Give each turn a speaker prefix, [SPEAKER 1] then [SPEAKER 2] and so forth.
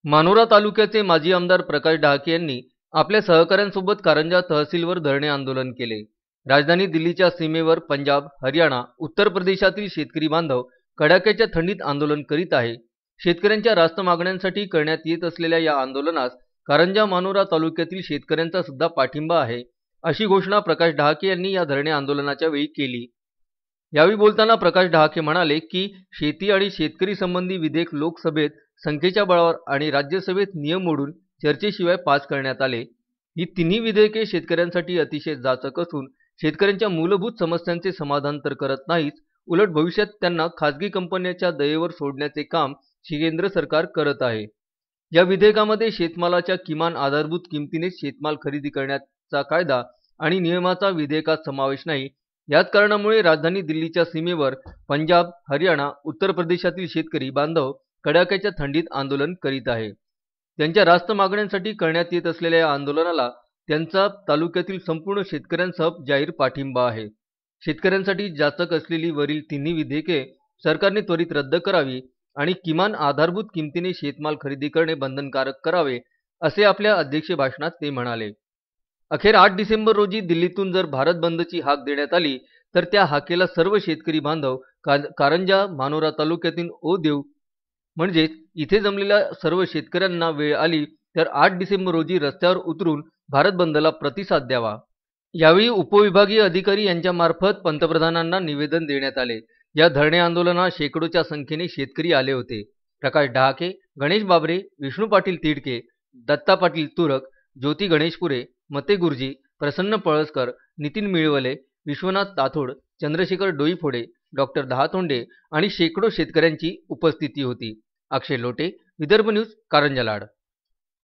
[SPEAKER 1] मानोरा तालुक्याचे माजी आमदार प्रकाश डहाके यांनी आपल्या सहकाऱ्यांसोबत कारंजा तहसीलवर धरणे आंदोलन केले। राजधानी दिल्लीच्या सीमेवर पंजाब, हरियाणा, उत्तर प्रदेशातील शेतकरी बांधव कडाक्याच्या थंडीत आंदोलन करीत आहे। शेतकऱ्यांच्या रास्त मागण्यांसाठी करण्यात येत असलेल्या या आंदोलनास कारंजा मानोरा तालुक्यातील शेतकऱ्यांचा सुद्धा पाठिंबा आहे, अशी घोषणा प्रकाश डहाके यांनी या धरणे आंदोलनाच्या वेळी केली। यावेळी बोलताना प्रकाश डहाके म्हणाले की शेती आणि शेतकरी संबंधी विधेयक लोकसभेत संख्येच्या बळावर आणि राज्यसभेत नियम मोडून चर्चेशिवाय पास करण्यात आले। ही तिन्ही विधेयके शेतकऱ्यांसाठी अतिशय जाचक असून शेतकऱ्यांच्या मूलभूत समस्यांचे समाधान तर करत नाहीत, उलट भविष्यात त्यांना खासगी कंपन्यांच्या दयेवर सोडण्याचे काम केंद्र सरकार करत आहे। या विधेयकामध्ये शेतमालाच्या किमान आधारभूत किमतीनेच शेतमाल खरेदी करण्याचा कायदा आणि नियमाचा विधेयकात समावेश नाही। याच कारणामुळे राजधानी दिल्लीच्या सीमेवर पंजाब, हरियाणा, उत्तर प्रदेशातील शेतकरी बांधव कडाक्याच्या थंडीत आंदोलन करीत आहे। त्यांच्या रास्त मागण्यांसाठी करण्यात येत असलेल्या या आंदोलनाला त्यांचा तालुक्यातील संपूर्ण शेतकऱ्यांसह जाहीर पाठिंबा आहे। शेतकऱ्यांसाठी जाचक असलेली वरील तिन्ही विधेयके सरकारने त्वरित रद्द करावी आणि किमान आधारभूत किमतीने शेतमाल खरेदी करणे बंधनकारक करावे, असे आपल्या अध्यक्ष भाषणात ते म्हणाले। अखेर 8 डिसेंबर रोजी दिल्लीतून जर भारत बंदची हाक देण्यात आली तर त्या हाकेला सर्व शेतकरी बांधव कारंजा मानोरा तालुक्यातील ओ देऊ म्हणजेच इथे जमलेल्या सर्व शेतकऱ्यांना वेळ आली तर 8 डिसेंबर रोजी रस्त्यावर उतरून भारत बंदला प्रतिसाद द्यावा। यावेळी उपविभागीय अधिकारी यांच्यामार्फत पंतप्रधानांना निवेदन देण्यात आले। या धरणे आंदोलनात शेकडोच्या संख्येने शेतकरी आले होते। प्रकाश डहाके, गणेश बाबरे, विष्णू पाटील तिडके, दत्ता पाटील तुरक, ज्योती गणेशपुरे, मते गुरुजी, प्रसन्न पळसकर, नितीन मिळवले, विश्वनाथ ताथोड, चंद्रशेखर डोईफोडे, डॉक्टर दहातोंडे आणि शेकडो शेतकऱ्यांची उपस्थिती होती। अक्षय लोटे, विदर्भ न्यूज, कारंजा लाड।